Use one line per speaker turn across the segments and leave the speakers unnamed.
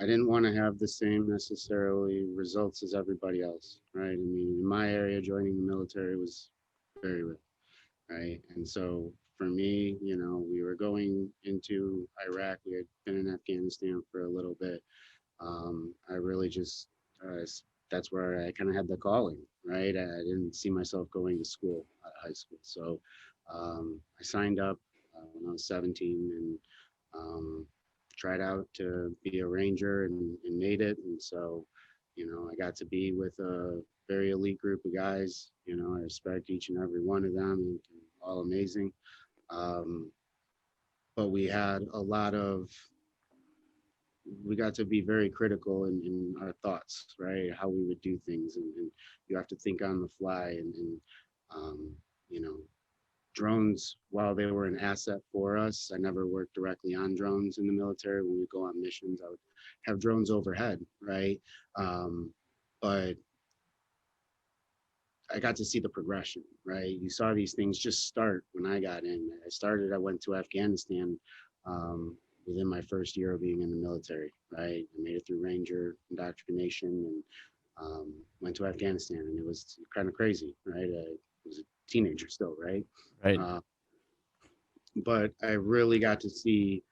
I didn't want to have the same necessarily results as everybody else, right? I mean, in my area, joining the military was very rare, right? And so for me, we were going into Iraq. We had been in Afghanistan for a little bit. I really just, that's where I kind of had the calling, right? I didn't see myself going to school at high school. So I signed up when I was 17 and tried out to be a ranger and made it. And so, I got to be with a very elite group of guys. I respect each and every one of them, and all amazing. Um, but we got to be very critical in our thoughts, right? How we would do things, and you have to think on the fly. And um, you know, drones, while they were an asset for us, I never worked directly on drones in the military. When we go on missions, I would have drones overhead, right? Um, but I got to see the progression, right? You saw these things just start when I got in. I went to Afghanistan um, within my first year of being in the military, right? I made it through Ranger indoctrination and went to Afghanistan, and it was kind of crazy, right? I was a teenager still, right?
Right.
Uh, but I really got to see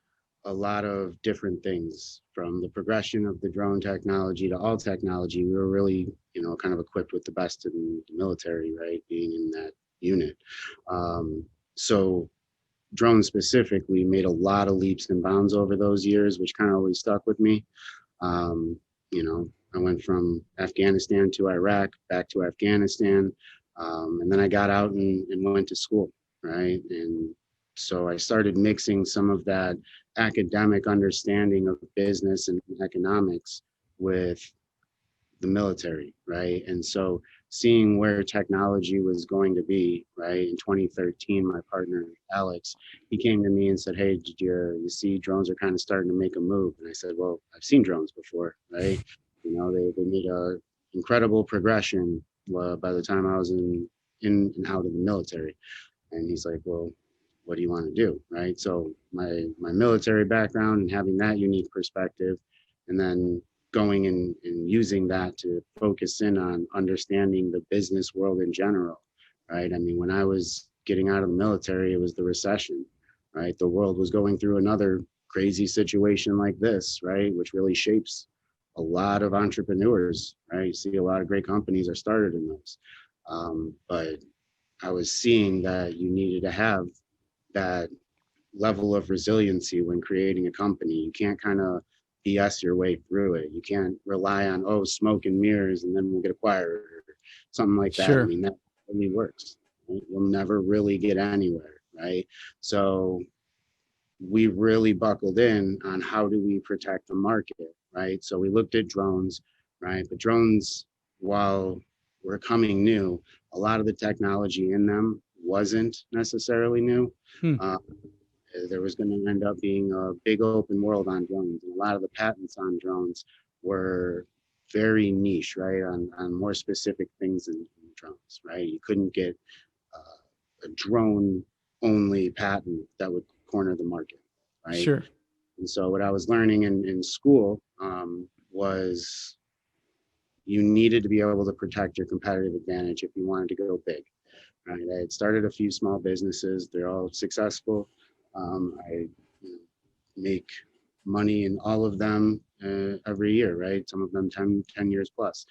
a lot of different things from the progression of the drone technology to all technology. We were really, kind of equipped with the best in the military, right? Being in that unit. Um, so drones specifically made a lot of leaps and bounds over those years, which kind of always stuck with me. Um, I went from Afghanistan to Iraq, back to Afghanistan, and then I got out and went to school, right? And so I started mixing some of that academic understanding of business and economics with the military, right? And so seeing where technology was going to be, right? In 2013, my partner Alex, he came to me and said, "Hey, did you see drones are kind of starting to make a move?" And I said, "Well, I've seen drones before, right? They made a incredible progression by the time I was in and out of the military." And he's like, "Well, what do you want to do?" Right? So my military background and having that unique perspective, and then going and using that to focus in on understanding the business world in general, right? I mean, when I was getting out of the military, it was the recession, right? The world was going through another crazy situation like this, right? Which really shapes a lot of entrepreneurs, right? You see a lot of great companies are started in those. But I was seeing that you needed to have that level of resiliency when creating a company. You can't kind of BS your way through it. You can't rely on, oh, smoke and mirrors and then we'll get acquired or something like that. I
Sure.
mean, that only works. Right? You'll never really get anywhere, right? So we really buckled in on how do we protect the market, right? So we looked at drones, right? But drones, while we're coming new, a lot of the technology in them wasn't necessarily new.
Hmm.
Uh, there was going to end up being a big open world on drones, and a lot of the patents on drones were very niche, right? On more specific things in drones, right? You couldn't get a drone only patent that would corner the market, right?
Sure.
And so what I was learning in school was you needed to be able to protect your competitive advantage if you wanted to go big. Right? I had started a few small businesses; they're all successful. I make money in all of them every year, right? Some of them 10 years plus.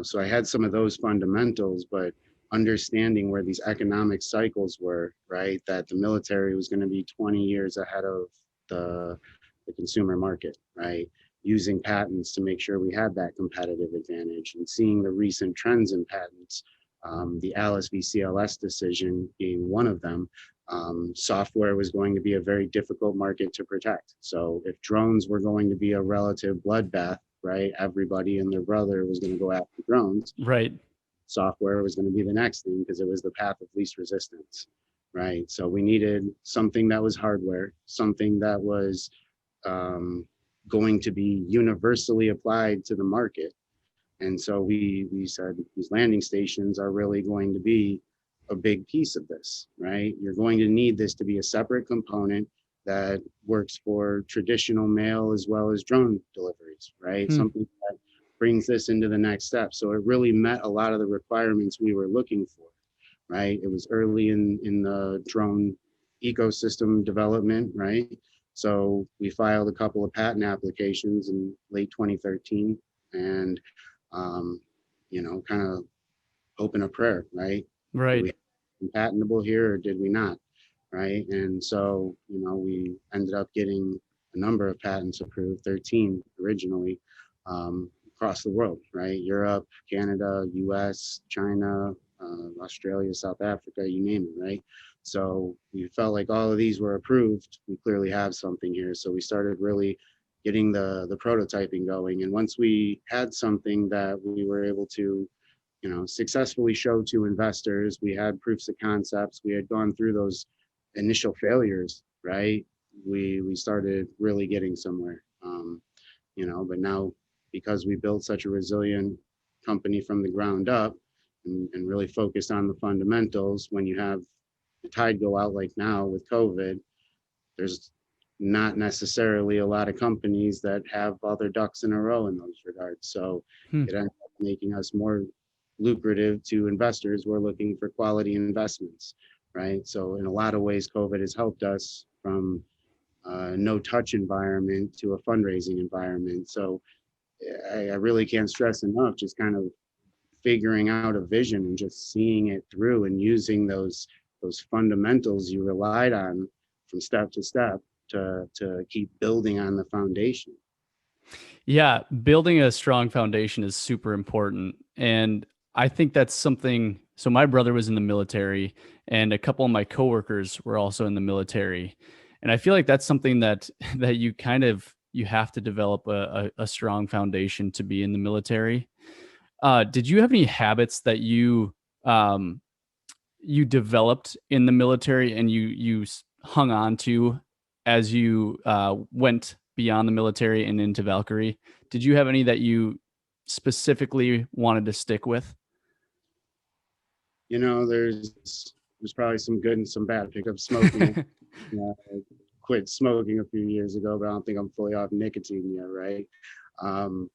So I had some of those fundamentals, but understanding where these economic cycles were, right? That the military was going to be 20 years ahead of the, the consumer market, right? Using patents to make sure we had that competitive advantage and seeing the recent trends in patents, the Alice v. CLS decision being one of them. Software was going to be a very difficult market to protect. So if drones were going to be a relative bloodbath, right, everybody and their brother was going to go after drones.
Right.
Software was going to be the next thing because it was the path of least resistance, right? So we needed something that was hardware, something that was um, going to be universally applied to the market. And so we said these landing stations are really going to be a big piece of this, right? You're going to need this to be a separate component that works for traditional mail as well as drone deliveries, right?
Hmm.
Something that brings this into the next step. So it really met a lot of the requirements we were looking for, right? It was early in the drone ecosystem development, right? So we filed a couple of patent applications in late 2013, and um, kind of open a prayer, right? Do
Right.
we have patentable here or did we not? Right. And so, we ended up getting a number of patents approved, 13 originally, across the world, right? Europe, Canada, US, China, Australia, South Africa, you name it, right? So we felt like all of these were approved. We clearly have something here. So we started really getting the prototyping going. And once we had something that we were able to successfully show to investors. We had proofs of concepts. We had gone through those initial failures, right? We started really getting somewhere, but now because we built such a resilient company from the ground up and really focused on the fundamentals, when you have the tide go out like now with COVID, there's not necessarily a lot of companies that have all their ducks in a row in those regards. So
Hmm.
it ends up making us more lucrative to investors who are looking for quality investments, right? So in a lot of ways, COVID has helped us from a no touch environment to a fundraising environment. So I really can't stress enough just kind of figuring out a vision and just seeing it through and using those fundamentals you relied on from step to step to keep building on the foundation.
Yeah, building a strong foundation is super important. And I think that's something. So, my brother was in the military, and a couple of my coworkers were also in the military. And I feel like that's something that that you have to develop a strong foundation to be in the military. Did you have any habits that um, you developed in the military and hung on to as you went beyond the military and into Valkyrie? Did you have any that you specifically wanted to stick with?
There's probably some good and some bad. Pick up smoking. I quit smoking a few years ago, but I don't think I'm fully off nicotine yet, right?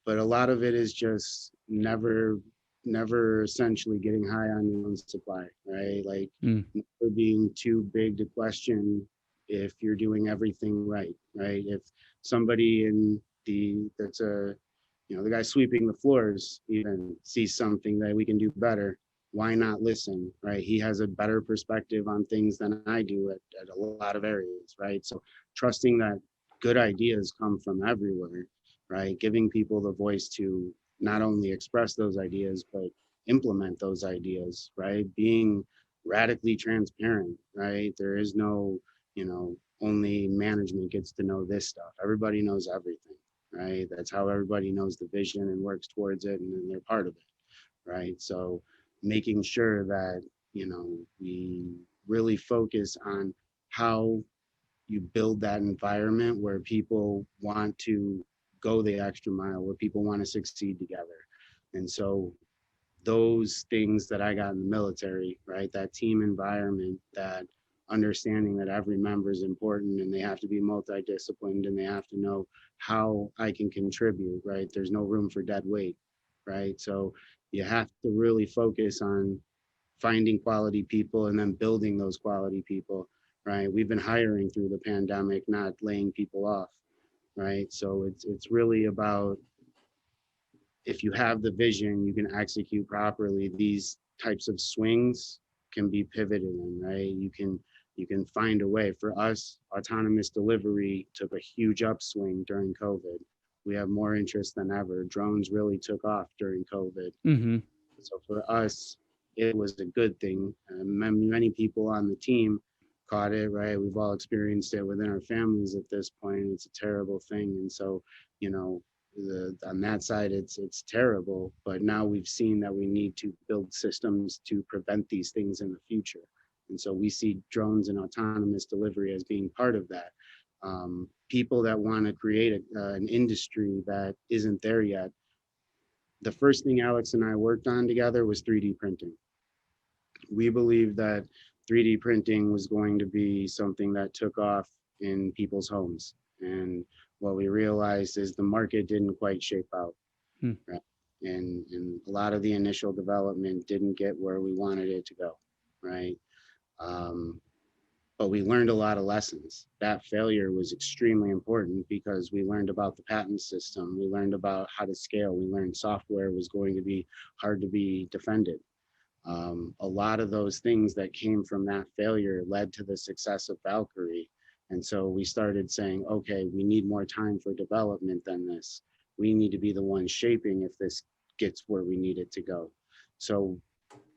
But a lot of it is just never essentially getting high on your own supply, right? Like
Mm,
never being too big to question if you're doing everything right, right? If somebody in that's the guy sweeping the floors even sees something that we can do better, why not listen, right? He has a better perspective on things than I do at a lot of areas, right? So trusting that good ideas come from everywhere, right? Giving people the voice to not only express those ideas, but implement those ideas, right? Being radically transparent, right? There is no, only management gets to know this stuff. Everybody knows everything, right? That's how everybody knows the vision and works towards it, and then they're part of it, right? So making sure that we really focus on how you build that environment where people want to go the extra mile, where people want to succeed together. And so those things that I got in the military, right? That team environment, that understanding that every member is important and they have to be multidisciplined and they have to know how I can contribute, right? There's no room for dead weight, right? So you have to really focus on finding quality people and then building those quality people, right? We've been hiring through the pandemic, not laying people off, right? So it's really about, if you have the vision, you can execute properly. These types of swings can be pivoted in, right? You can find a way. For us, autonomous delivery took a huge upswing during COVID. We have more interest than ever. Drones really took off during COVID.
hmm.
So for us, it was a good thing. Many people on the team caught it, right? We've all experienced it within our families at this point. It's a terrible thing. And so, you know, on that side, it's terrible. But now we've seen that we need to build systems to prevent these things in the future. And so we see drones and autonomous delivery as being part of that. People that want to create an industry that isn't there yet, the first thing Alex and I worked on together was 3D printing. We believed that 3D printing was going to be something that took off in people's homes. And what we realized is the market didn't quite shape out,
Hmm.
right? And a lot of the initial development didn't get where we wanted it to go, right? Um, but we learned a lot of lessons. That failure was extremely important because we learned about the patent system. We learned about how to scale. We learned software was going to be hard to be defended. A lot of those things that came from that failure led to the success of Valqari. And so we started saying, okay, we need more time for development than this. We need to be the ones shaping if this gets where we need it to go. So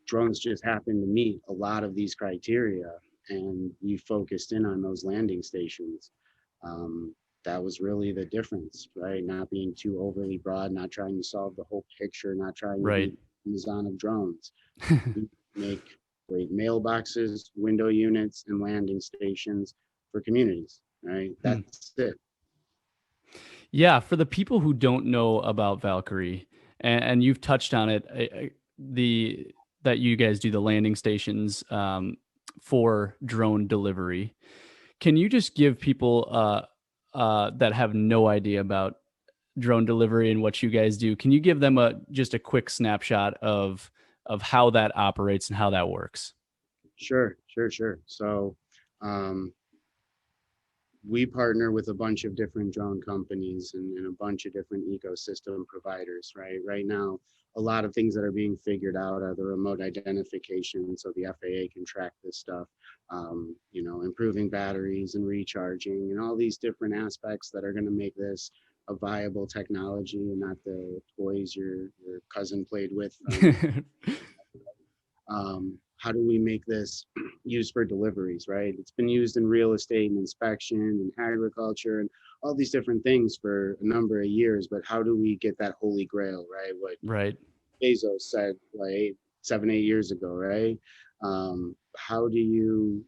drones just happen to meet a lot of these criteria, and we focused in on those landing stations. Um, that was really the difference, right? Not being too overly broad, not trying to solve the whole picture, not trying to
Right.
be Amazon of drones. We make great mailboxes, window units, and landing stations for communities, right?
Hmm.
That's it.
Yeah, for the people who don't know about Valkyrie, and you've touched on it, the that you guys do the landing stations for drone delivery. Can you just give people that have no idea about drone delivery and what you guys do? Can you give them a just a quick snapshot of how that operates and how that works?
Sure, sure, sure. So um, we partner with a bunch of different drone companies and a bunch of different ecosystem providers, right? Right now, a lot of things that are being figured out are the remote identification, so the FAA can track this stuff, improving batteries and recharging and all these different aspects that are going to make this a viable technology and not the toys your cousin played with from how do we make this used for deliveries, right? It's been used in real estate and inspection and agriculture and all these different things for a number of years, but how do we get that holy grail, right? What
Right.
Bezos said like 7, 8 years ago, right? How do you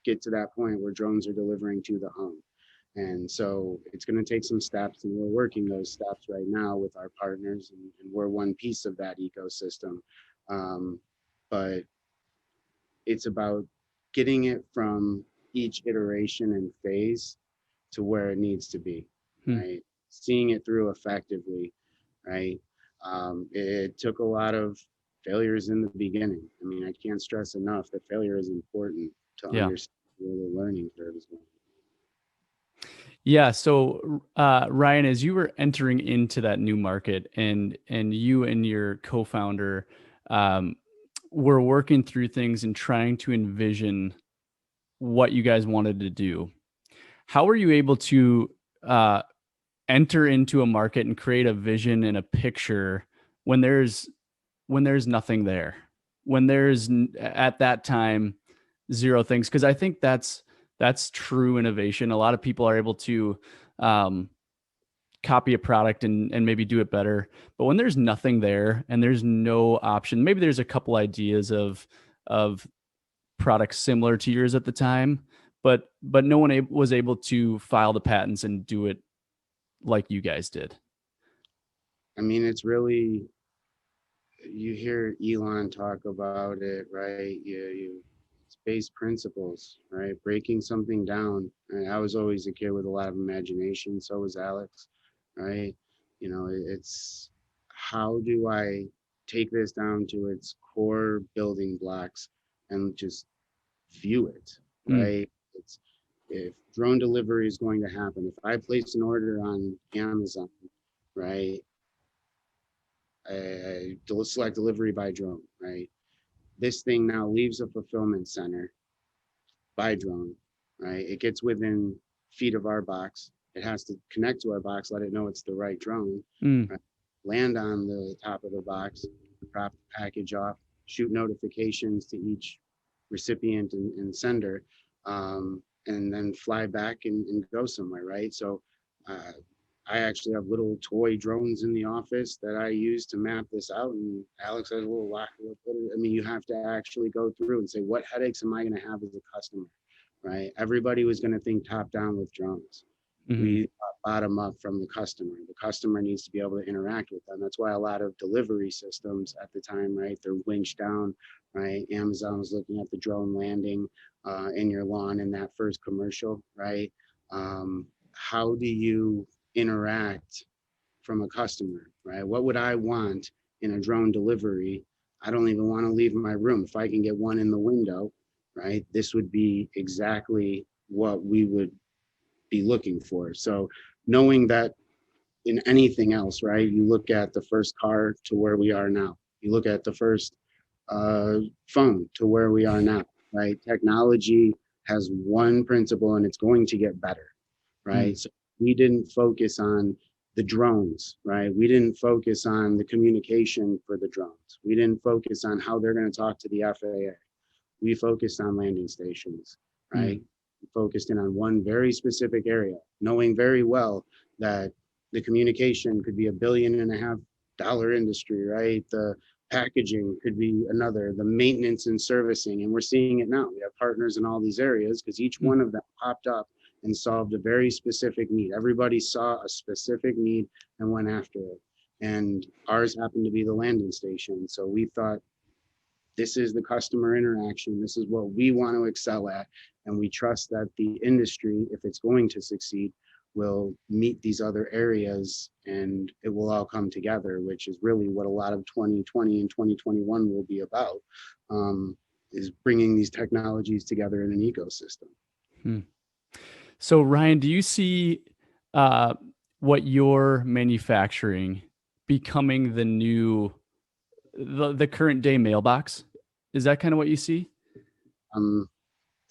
get to that point where drones are delivering to the home? And so it's going to take some steps, and we're working those steps right now with our partners, and we're one piece of that ecosystem. Um, but it's about getting it from each iteration and phase to where it needs to be,
Hmm.
right? Seeing it through effectively, right? It took a lot of failures in the beginning. I mean, I can't stress enough that failure is important to
Yeah.
understand where the learning curve is going.
Yeah. So, Ryan, as you were entering into that new market, and you and your co-founder um, were working through things and trying to envision what you guys wanted to do, how were you able to uh, enter into a market and create a vision and a picture when there's nothing there, when at that time zero things? Because I think that's true innovation. A lot of people are able to um, copy a product and maybe do it better, but when there's nothing there and there's no option, maybe there's a couple ideas of products similar to yours at the time, but no one was able to file the patents and do it like you guys did.
I mean, it's really, you hear Elon talk about it, right? It's base principles, right? Breaking something down. And I was always a kid with a lot of imagination. So was Alex, right? It's how do I take this down to its core building blocks and just view it,
Mm,
right? It's if drone delivery is going to happen, if I place an order on Amazon, right? Select delivery by drone, right? This thing now leaves a fulfillment center by drone, right? It gets within feet of our box. It has to connect to our box, let it know it's the right drone,
mm,
right? Land on the top of the box, drop the package off, shoot notifications to each recipient and sender, and then fly back and go somewhere, right? So uh, I actually have little toy drones in the office that I use to map this out. And Alex has a little lock. I mean, you have to actually go through and say, what headaches am I going to have as a customer, right? Everybody was going to think top down with drones.
mhm.
We bottom up from the customer. The customer needs to be able to interact with them. That's why a lot of delivery systems at the time, right? They're winched down, right? Amazon was looking at the drone landing. in your lawn in that first commercial, right? How do you interact from a customer, right? What would I want in a drone delivery? I don't even want to leave my room. If I can get one in the window, right, this would be exactly what we would be looking for. So knowing that in anything else, right, you look at the first car to where we are now. You look at the first uh, phone to where we are now, right? Technology has one principle and it's going to get better,
Hmm.
right? So we didn't focus on the drones, right? We didn't focus on the communication for the drones. We didn't focus on how they're going to talk to the FAA. We focused on landing stations,
Hmm.
right? We focused in on one very specific area, knowing very well that the communication could be $1.5 billion industry, right? The packaging could be another, the maintenance and servicing. And we're seeing it now. We have partners in all these areas because each
Hmm.
one of them popped up and solved a very specific need. Everybody saw a specific need and went after it. And ours happened to be the landing station. So we thought, this is the customer interaction. This is what we want to excel at. And we trust that the industry, if it's going to succeed, will meet these other areas and it will all come together, which is really what a lot of 2020 and 2021 will be about, is bringing these technologies together in an ecosystem.
Hmm. So, Ryan, do you see uh, what you're manufacturing becoming the current day mailbox? Is that kind of what you see?
Um,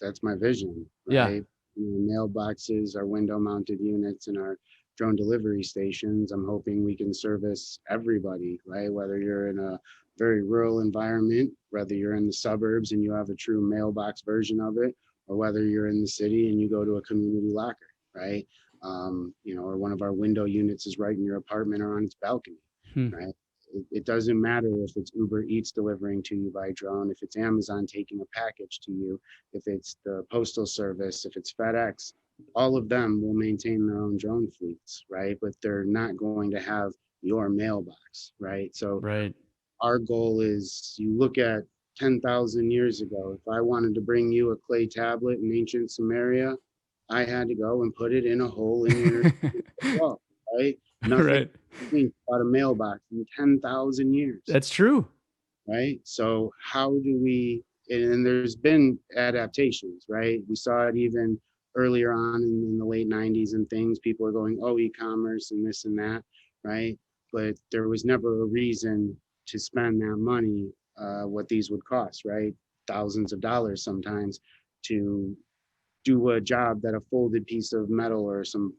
that's my vision,
Yeah.
right? Mailboxes, our window mounted units, and our drone delivery stations. I'm hoping we can service everybody, right? Whether you're in a very rural environment, whether you're in the suburbs and you have a true mailbox version of it, or whether you're in the city and you go to a community locker, right? Or one of our window units is right in your apartment or on its balcony,
Hmm.
right? It doesn't matter if it's Uber Eats delivering to you by drone, if it's Amazon taking a package to you, if it's the postal service, if it's FedEx, all of them will maintain their own drone fleets, right? But they're not going to have your mailbox, right? So
Right.
our goal is, you look at 10,000 years ago, if I wanted to bring you a clay tablet in ancient Samaria, I had to go and put it in a hole in your wall, right? Nothing
Right.
changed about a mailbox in 10,000 years,
That's true.
right? So how do we, and there's been adaptations, right? We saw it even earlier on in the late 90s and things. People are going, oh, e-commerce and this and that, right? But there was never a reason to spend that money, what these would cost, right? Thousands of dollars sometimes to do a job that a folded piece of metal or some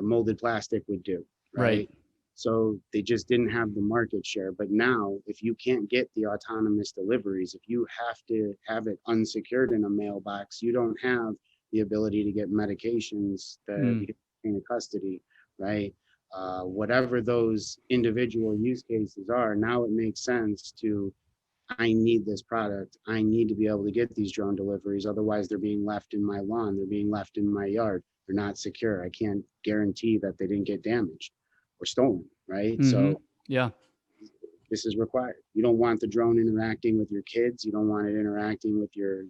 molded plastic would do,
Right.
right? So they just didn't have the market share. But now, if you can't get the autonomous deliveries, if you have to have it unsecured in a mailbox, you don't have the ability to get medications that
Mm.
you can in custody, right? Whatever those individual use cases are, now it makes sense to, I need this product. I need to be able to get these drone deliveries. Otherwise, they're being left in my lawn. They're being left in my yard. They're not secure. I can't guarantee that they didn't get damaged or stolen, right?
Hmm.
So
Yeah.
this is required. You don't want the drone interacting with your kids. You don't want it interacting with your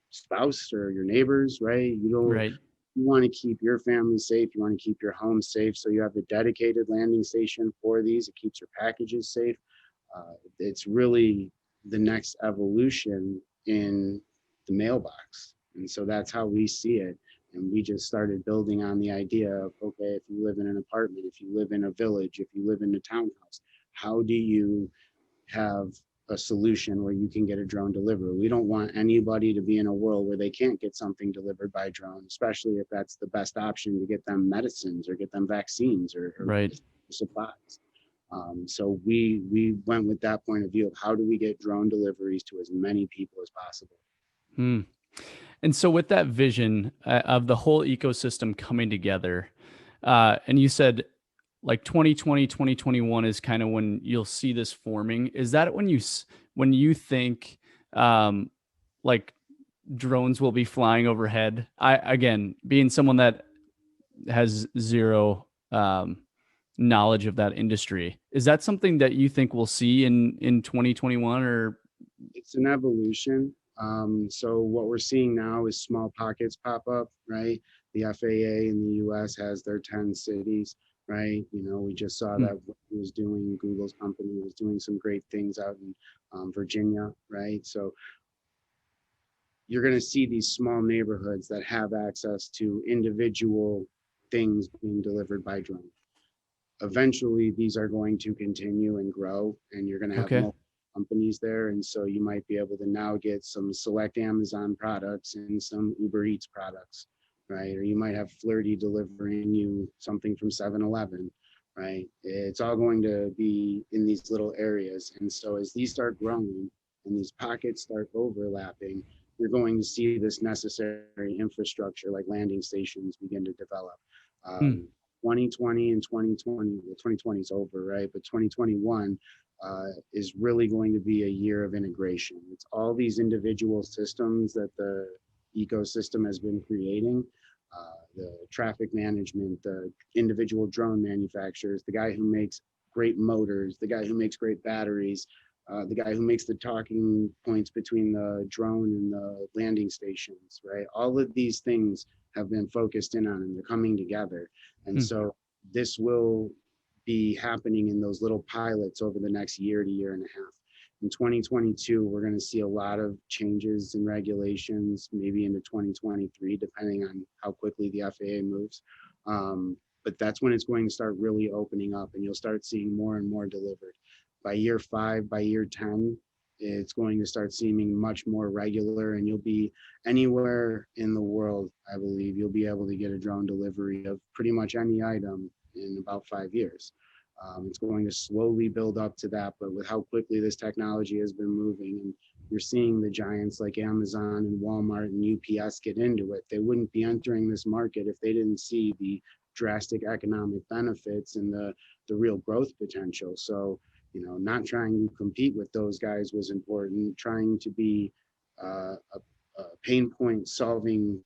spouse or your neighbors, right?
Right.
You want to keep your family safe. You want to keep your home safe. So you have a dedicated landing station for these. It keeps your packages safe. It's really the next evolution in the mailbox. And so that's how we see it. And we just started building on the idea of, okay, if you live in an apartment, if you live in a village, if you live in a townhouse, how do you have a solution where you can get a drone delivered? We don't want anybody to be in a world where they can't get something delivered by drone, especially if that's the best option to get them medicines or get them vaccines or
Right.
supplies. So we went with that point of view of how do we get drone deliveries to as many people as possible.
Hmm. And so, with that vision of the whole ecosystem coming together, and you said like 2020, 2021 is kind of when you'll see this forming. Is that when when you think um, like drones will be flying overhead? Again, being someone that has zero knowledge of that industry, is that something that you think we'll see in 2021 or?
It's an evolution. So what we're seeing now is small pockets pop up, right? The FAA in the US has their 10 cities, right? We just saw
Hmm.
that what he was doing, Google's company was doing some great things out in Virginia, right? So you're going to see these small neighborhoods that have access to individual things being delivered by drone. Eventually these are going to continue and grow, and you're going to have
Okay.
multiple companies there, and so you might be able to now get some select Amazon products and some Uber Eats products, right? Or you might have Flirty delivering you something from 7-Eleven, right? It's all going to be in these little areas, and so as these start growing and these pockets start overlapping, you're going to see this necessary infrastructure like landing stations begin to develop.
Hmm.
um, 2020 and 2020, well, 2020 is over, right? But 2021 is really going to be a year of integration. It's all these individual systems that the ecosystem has been creating. The traffic management, the individual drone manufacturers, the guy who makes great motors, the guy who makes great batteries, the guy who makes the talking points between the drone and the landing stations, right? All of these things have been focused in on, and they're coming together. And
Hmm.
so this will be happening in those little pilots over the next year to year and a half. In 2022, we're going to see a lot of changes in regulations, maybe into 2023, depending on how quickly the FAA moves. But that's when it's going to start really opening up, and you'll start seeing more and more delivered. By year 5, by year 10, it's going to start seeming much more regular, and you'll be anywhere in the world, I believe, you'll be able to get a drone delivery of pretty much any item in about 5 years. It's going to slowly build up to that, but with how quickly this technology has been moving, and you're seeing the giants like Amazon and Walmart and UPS get into it, they wouldn't be entering this market if they didn't see the drastic economic benefits and the real growth potential. So, not trying to compete with those guys was important. Trying to be a pain point solving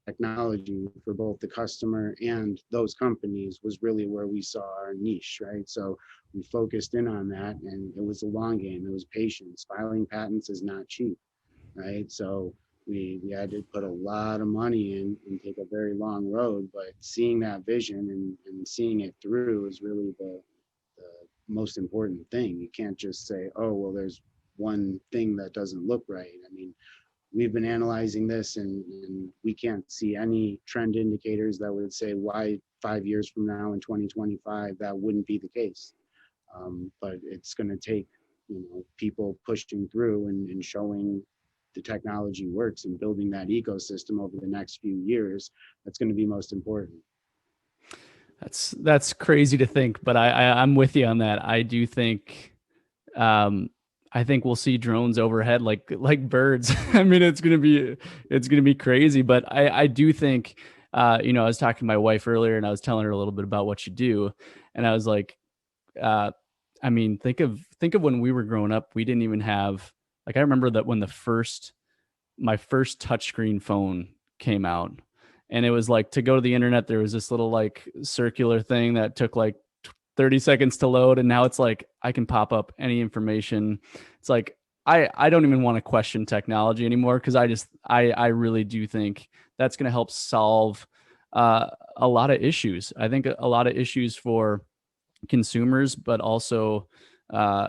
technology for both the customer and those companies was really where we saw our niche, right? So we focused in on that, and it was a long game. It was patience. Filing patents is not cheap, right? So we had to put a lot of money in and take a very long road, but seeing that vision and seeing it through is really the most important thing. You can't just say, oh, well, there's one thing that doesn't look right. I mean, we've been analyzing this, and we can't see any trend indicators that would say why 5 years from now in 2025 that wouldn't be the case. But it's going to take people pushing through and showing the technology works and building that ecosystem over the next few years. That's going to be most important.
That's crazy to think, but I'm with you on that. Um, I think we'll see drones overhead like birds. I mean, it's gonna be crazy, but I do think, I was talking to my wife earlier, and I was telling her a little bit about what you do, and I was like, uh, I mean, think of when we were growing up, we didn't even have, like, I remember that when my first touchscreen phone came out, and it was like, to go to the internet, there was this little like circular thing that took like 30 seconds to load, and now it's like I can pop up any information. It's like I don't even want to question technology anymore, because I really do think that's going to help solve a lot of issues. I think a lot of issues for consumers, but also, uh,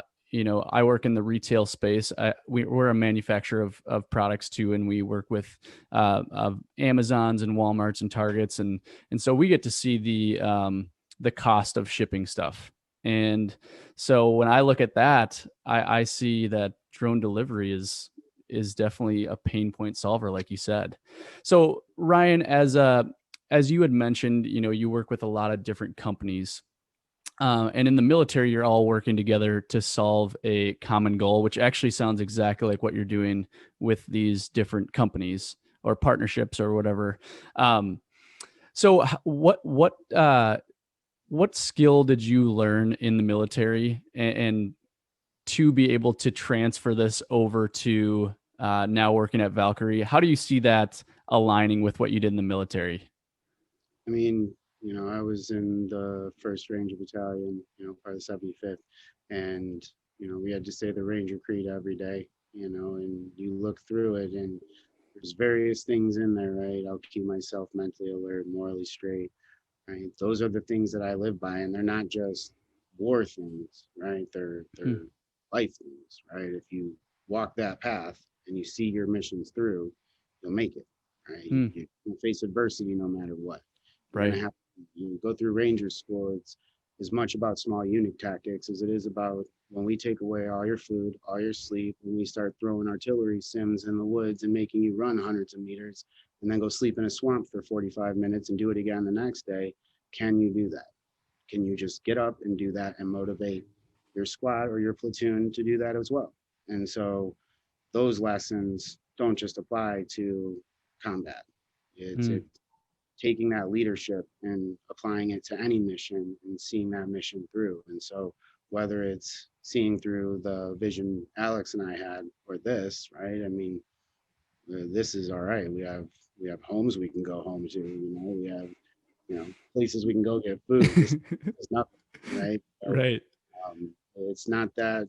I work in the retail space. We're a manufacturer of products too, and we work with of Amazons and WalMarts and Targets, and so we get to see the cost of shipping stuff. And so when I look at that, I see that drone delivery is definitely a pain point solver, like you said. So Ryan, as you had mentioned, you work with a lot of different companies, and in the military, you're all working together to solve a common goal, which actually sounds exactly like what you're doing with these different companies or partnerships or whatever. Um, so, what skill did you learn in the military, and to be able to transfer this over to now working at Valqari? How do you see that aligning with what you did in the military?
I mean, I was in the First Ranger Battalion, part of the 75th, and we had to say the Ranger Creed every day. and you look through it, and there's various things in there, right? I'll keep myself mentally alert, morally straight, right? Those are the things that I live by, and they're not just war things, right? They're
Hmm.
life things, right? If you walk that path and you see your missions through, you'll make it, right?
Hmm.
You face adversity no matter what. You're
Right.
gonna have you go through Ranger School. It's as much about small unit tactics as it is about when we take away all your food, all your sleep, when we start throwing artillery sims in the woods and making you run hundreds of meters and then go sleep in a swamp for 45 minutes and do it again the next day. Can you do that? Can you just get up and do that and motivate your squad or your platoon to do that as well? And so those lessons don't just apply to combat.
Hmm.
It's taking that leadership and applying it to any mission and seeing that mission through. And so whether it's seeing through the vision Alex and I had or this, right? I mean, this is all right. We have homes we can go home to. We have places we can go get food. This is nothing, right? So
Right.
it's not that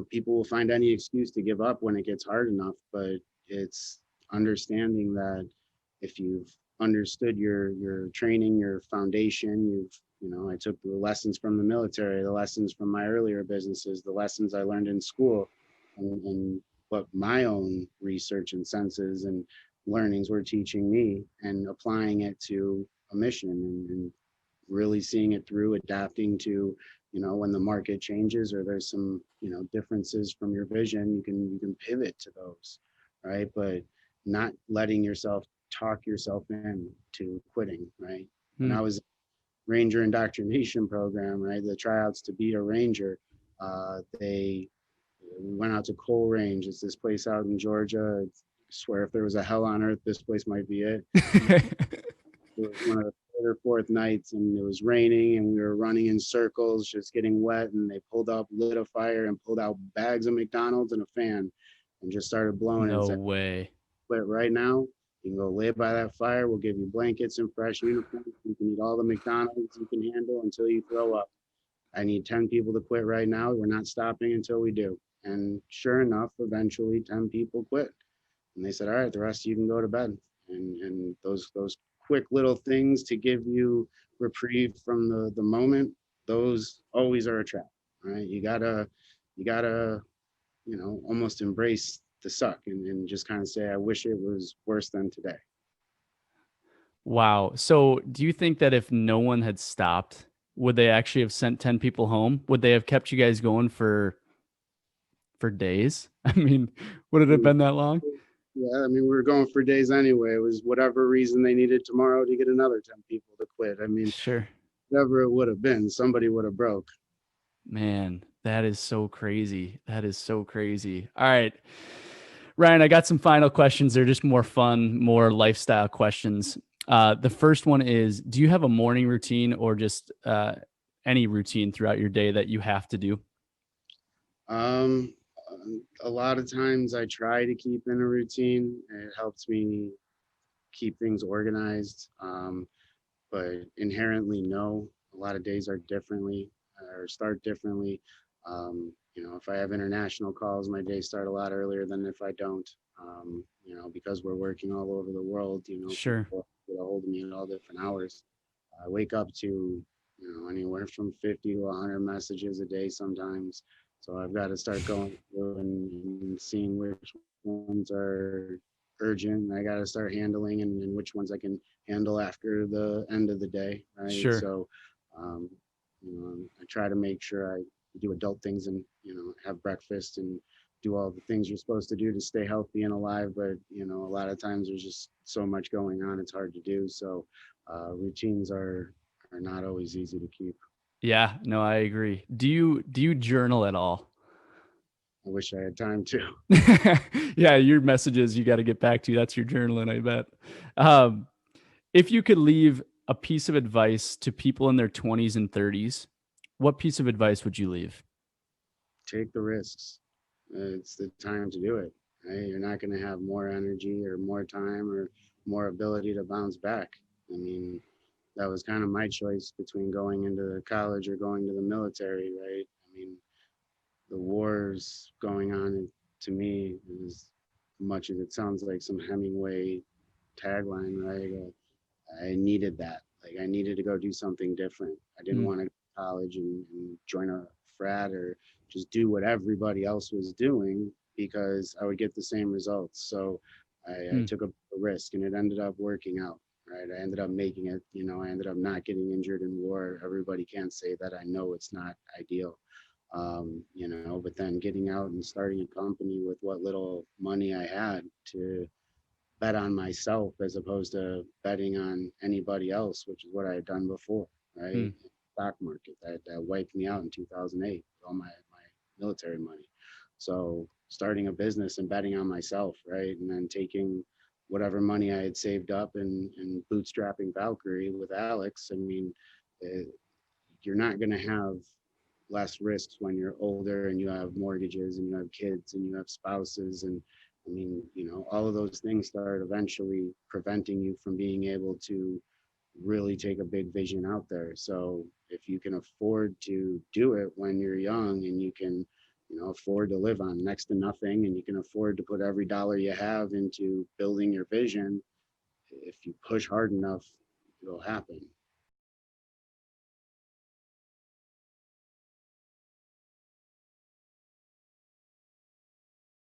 people will find any excuse to give up when it gets hard enough, but it's understanding that if you've understood your training, your foundation, I took the lessons from the military, the lessons from my earlier businesses, the lessons I learned in school, and what my own research and senses and learnings were teaching me, and applying it to a mission, and really seeing it through, adapting to when the market changes or there's some differences from your vision, you can pivot to those, right? But not letting yourself talk yourself in to quitting, right? When
Hmm.
I was Ranger indoctrination program, right, the tryouts to be a ranger, they we went out to Coal Range. It's this place out in Georgia. I swear if there was a hell on earth, this place might be it. It was one of the third or fourth nights, and it was raining, and we were running in circles, just getting wet. And they pulled up, lit a fire, and pulled out bags of McDonald's and a fan, and just started blowing it and
No
said,
way.
"Quit right now. You can go lay by that fire. We'll give you blankets and fresh uniforms. You can eat all the McDonald's you can handle until you throw up. I need 10 people to quit right now. We're not stopping until we do." And sure enough, eventually 10 people quit. And they said, "All right, the rest of you can go to bed." And those quick little things to give you reprieve from the moment, those always are a trap, right? You gotta almost embrace the suck, and just kind of say, I wish it was worse than today.
Wow. So, do you think that if no one had stopped, would they actually have sent 10 people home? Would they have kept you guys going for days? I mean, would it have been that long?
Yeah, I mean, we were going for days anyway. It was whatever reason they needed tomorrow to get another 10 people to quit. I mean,
Sure.
whatever it would have been, somebody would have broke.
Man, that is so crazy. That is so crazy. All right. Ryan, I got some final questions. They're just more fun, more lifestyle questions. The first one is, do you have a morning routine or just any routine throughout your day that you have to do?
Um, a lot of times I try to keep in a routine. It helps me keep things organized. But inherently, no. A lot of days are differently or start differently. If I have international calls, my days start a lot earlier than if I don't. Because we're working all over the world,
Sure.
people get a hold of me at all different hours. I wake up to, anywhere from 50 to 100 messages a day sometimes. So I've got to start going through and seeing which ones are urgent. I got to start handling, and which ones I can handle after the end of the day, right?
Sure.
So, um, I try to make sure I do adult things and have breakfast and do all the things you're supposed to do to stay healthy and alive. But a lot of times there's just so much going on; it's hard to do. So, routines are not always easy to keep.
Yeah, no, I agree. Do you journal at all?
I wish I had time to.
Yeah, your messages you got to get back to. That's your journaling, I bet. Um, if you could leave a piece of advice to people in their 20s and 30s, what piece of advice would you leave?
Take the risks. It's the time to do it. Right? You're not going to have more energy or more time or more ability to bounce back. I mean, that was kind of my choice between going into college or going to the military, right? I mean, the wars going on to me, as much as it sounds like some Hemingway tagline, right? I needed that. Like I needed to go do something different. I didn't
Mm,
want to go to college and join a frat or just do what everybody else was doing because I would get the same results. So I
mm,
took a risk and it ended up working out. Right. I ended up making it, I ended up not getting injured in war. Everybody can't say that. I know it's not ideal. But then getting out and starting a company with what little money I had to bet on myself as opposed to betting on anybody else, which is what I had done before, right?
mm,
Stock market that wiped me out in 2008 with all my military money. So starting a business and betting on myself, right? And then taking whatever money I had saved up and bootstrapping Valqari with Alex. I mean, it, you're not going to have less risks when you're older and you have mortgages and you have kids and you have spouses. And I mean, all of those things start eventually preventing you from being able to really take a big vision out there. So if you can afford to do it when you're young and you can, afford to live on next to nothing and you can afford to put every dollar you have into building your vision, if you push hard enough, it'll happen.